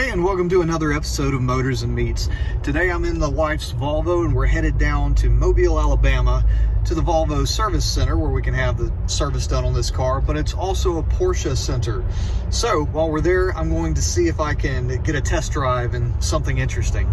Hey, and welcome to another episode of Motors and Meats. Today I'm in the wife's Volvo and we're headed down to Mobile, Alabama to the Volvo Service Center where we can have the service done on this car, but it's also a Porsche center. So while we're there, I'm going to see if I can get a test drive and something interesting.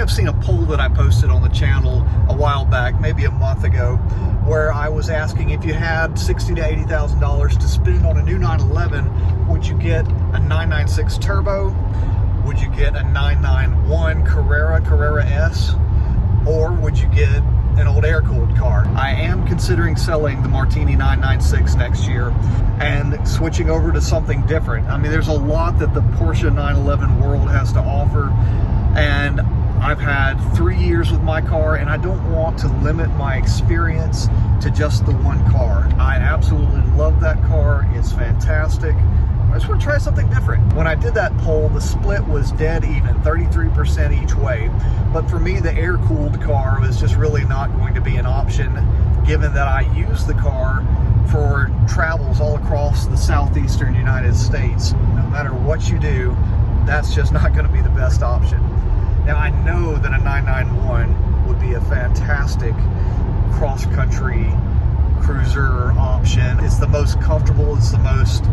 Seen a poll that I posted on the channel a while back, maybe a month ago, where I was asking if you had $60,000 to $80,000 to spend on a new 911, would you get a 996 Turbo? Would you get a 991 Carrera S? Or would you get an old air-cooled car? I am considering selling the Martini 996 next year and switching over to something different. I mean, there's a lot that the Porsche 911 world has to offer, and I've had 3 years with my car, and I don't want to limit my experience to just the one car. I absolutely love that car. It's fantastic. I just want to try something different. When I did that poll, the split was dead even, 33% each way. But for me, the air-cooled car was just really not going to be an option, given that I use the car for travels all across the southeastern United States. No matter what you do, that's just not going to be the best option. Now, I know that a 991 would be a fantastic cross-country cruiser option. It's the most comfortable, it's the most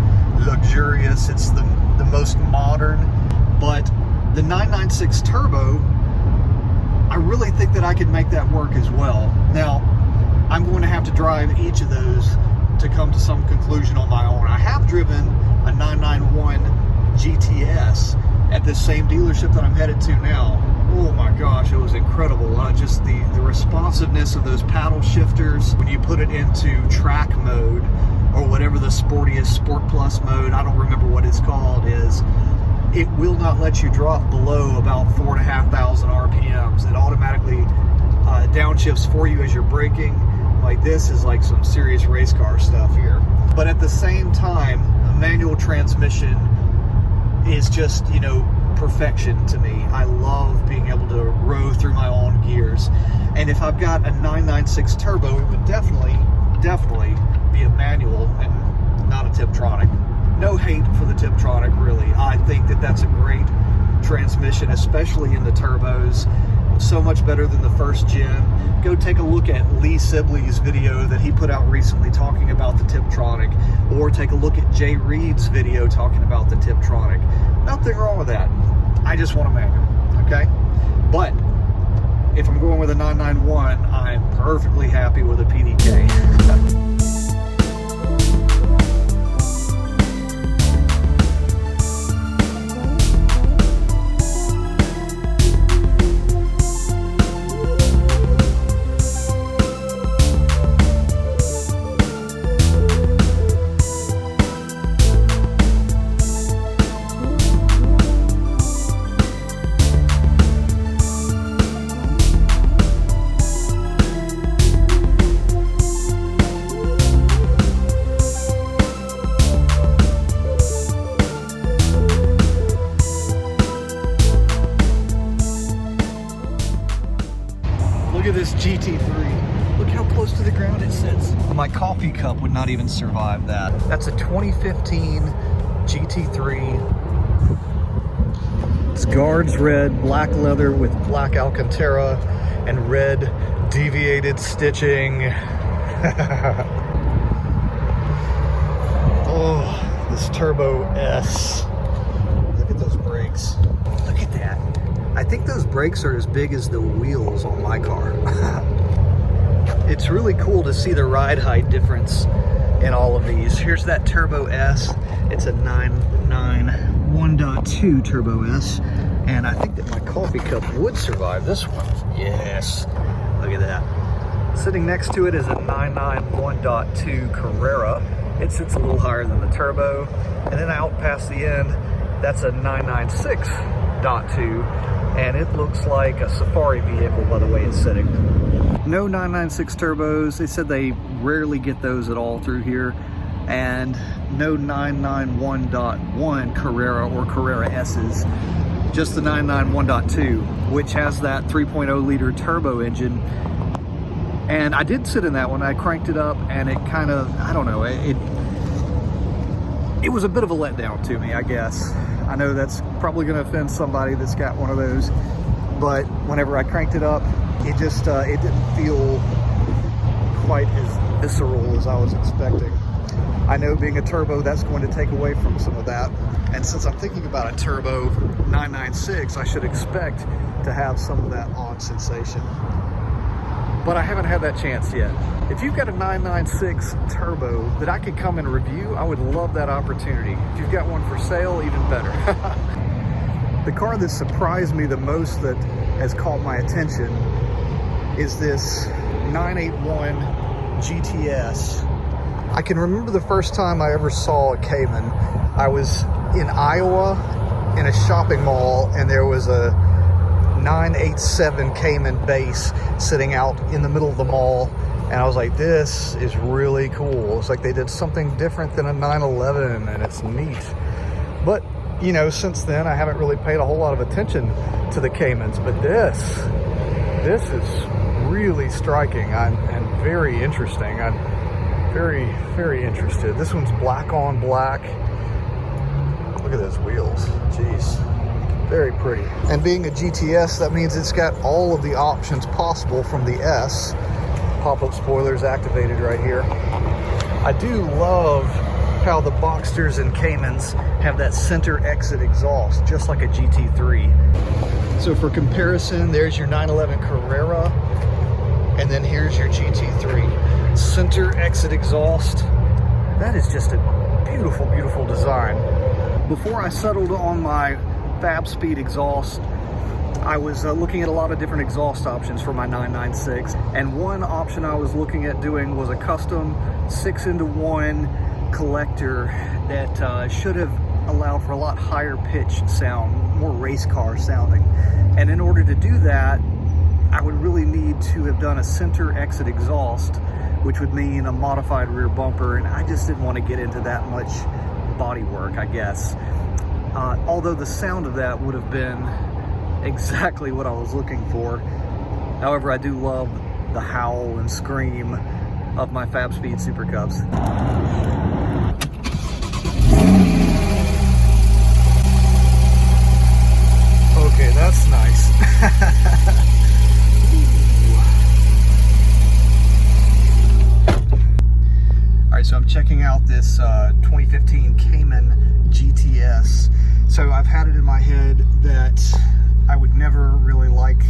luxurious, it's the most modern. But the 996 Turbo, I really think that I could make that work as well. Now, I'm going to have to drive each of those to come to some conclusion on my own. I have driven a 991 GTS at this same dealership that I'm headed to now. Oh my gosh, it was incredible. Just the responsiveness of those paddle shifters when you put it into track mode, or whatever the sportiest Sport Plus mode, I don't remember what it's called, is it will not let you drop below about 4,500 RPMs. It automatically downshifts for you as you're braking. Like, this is like some serious race car stuff here. But at the same time, a manual transmission is just, you know, perfection to me. I love being able to row through my own gears. And if I've got a 996 Turbo, it would definitely be a manual and not a Tiptronic. No hate for the Tiptronic, really. I think that that's a great transmission, especially in the turbos. So much better than the first gen. Go take a look at Lee Sibley's video that he put out recently talking about the Tiptronic, or take a look at Jay Reed's video talking about the Tiptronic. Nothing wrong with that. I just want a manual, okay? But if I'm going with a 991, I'm perfectly happy with a PDK. Look at this GT3. Look how close to the ground it sits. My coffee cup would not even survive that. That's a 2015 GT3. It's guards red, black leather with black Alcantara and red deviated stitching. Oh, this Turbo S. Look at those brakes. Look at that. I think those brakes are as big as the wheels on my car. It's really cool to see the ride height difference in all of these. Here's that Turbo S. It's a 991.2 Turbo S. And I think that my coffee cup would survive this one. Yes. Look at that. Sitting next to it is a 991.2 Carrera. It sits a little higher than the Turbo. And then out past the end, that's a 996 996.2, and it looks like a safari vehicle by the way it's sitting. No 996 turbos. They said they rarely get those at all through here, and no 991.1 Carrera or Carrera S's, just the 991.2, which has that 3.0 liter turbo engine. And I did sit in that one. I cranked it up, and it kind of, I don't know, it was a bit of a letdown to me, I guess. I know that's probably going to offend somebody that's got one of those, but whenever I cranked it up, it just it didn't feel quite as visceral as I was expecting. I know being a turbo, that's going to take away from some of that, and since I'm thinking about a turbo 996, I should expect to have some of that odd sensation. But I haven't had that chance yet. If you've got a 996 turbo that I could come and review, I would love that opportunity. If you've got one for sale, even better. The car that surprised me the most that has caught my attention is this 981 GTS. I can remember the first time I ever saw a Cayman. I was in Iowa in a shopping mall, and there was a 987 Cayman base sitting out in the middle of the mall, and I was like, this is really cool. It's like they did something different than a 911, and it's neat. But you know, since then I haven't really paid a whole lot of attention to the Caymans, but this is really striking and very interesting. I'm very interested. This one's black on black. Look at those wheels. Jeez. Very pretty. And being a GTS, that means it's got all of the options possible from the S. Pop-up spoilers activated right here. I do love how the Boxsters and Caymans have that center exit exhaust, just like a GT3. So for comparison, there's your 911 Carrera, and then here's your GT3. Center exit exhaust. That is just a beautiful, beautiful design. Before I settled on my Fab Speed exhaust, I was looking at a lot of different exhaust options for my 996, and one option I was looking at doing was a custom 6-into-1 collector that should have allowed for a lot higher pitched sound, more race car sounding. And in order to do that, I would really need to have done a center exit exhaust, which would mean a modified rear bumper, and I just didn't want to get into that much body work, I guess. Although the sound of that would have been exactly what I was looking for. However, I do love the howl and scream of my Fab Speed Super Cubs. Okay, that's nice. All right, so I'm checking out this 2015 Cayman GTS. So I've had it in my head that I would never really like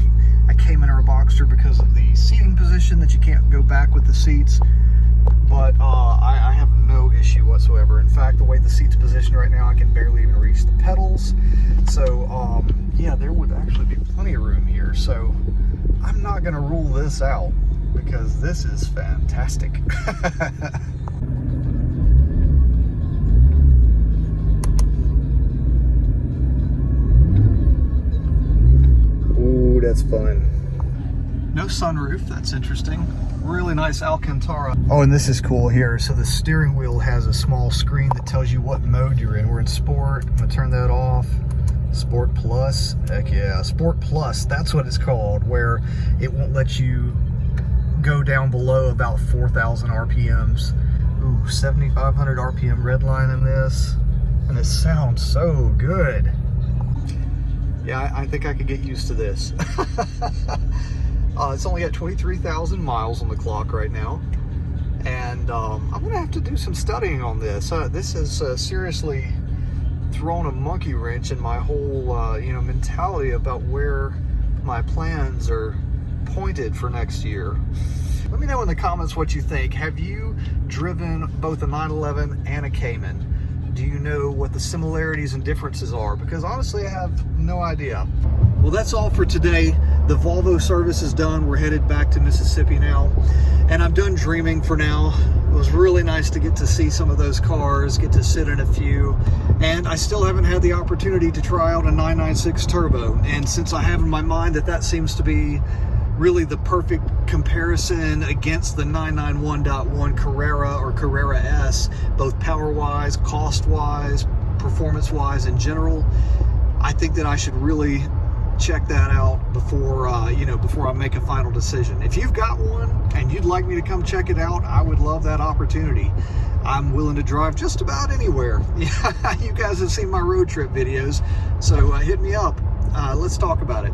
a Cayman or a Boxster because of the seating position, that you can't go back with the seats. But I have no issue whatsoever. In fact, the way the seat's positioned right now, I can barely even reach the pedals. So yeah, there would actually be plenty of room here. So I'm not gonna rule this out because this is fantastic. Ooh, that's fun. No sunroof, that's interesting. Really nice Alcantara. Oh, and this is cool here. So the steering wheel has a small screen that tells you what mode you're in. We're in Sport. I'm gonna turn that off. Sport Plus, heck yeah. Sport Plus, that's what it's called, where it won't let you go down below about 4,000 RPMs. Ooh, 7,500 RPM redline in this. And it sounds so good. Yeah, I think I could get used to this. It's only got 23,000 miles on the clock right now. And I'm gonna have to do some studying on this. This has seriously thrown a monkey wrench in my whole mentality about where my plans are pointed for next year. Let me know in the comments what you think. Have you driven both a 911 and a Cayman? Do you know what the similarities and differences are? Because honestly, I have no idea. Well, that's all for today. The Volvo service is done. We're headed back to Mississippi now. And I'm done dreaming for now. It was really nice to get to see some of those cars, get to sit in a few, and I still haven't had the opportunity to try out a 996 turbo. And since I have in my mind that seems to be really the perfect comparison against the 991.1 Carrera or Carrera S, both power-wise, cost-wise, performance-wise in general, I think that I should really check that out before before I make a final decision. If you've got one and you'd like me to come check it out, I would love that opportunity. I'm willing to drive just about anywhere. You guys have seen my road trip videos, so hit me up. Let's talk about it.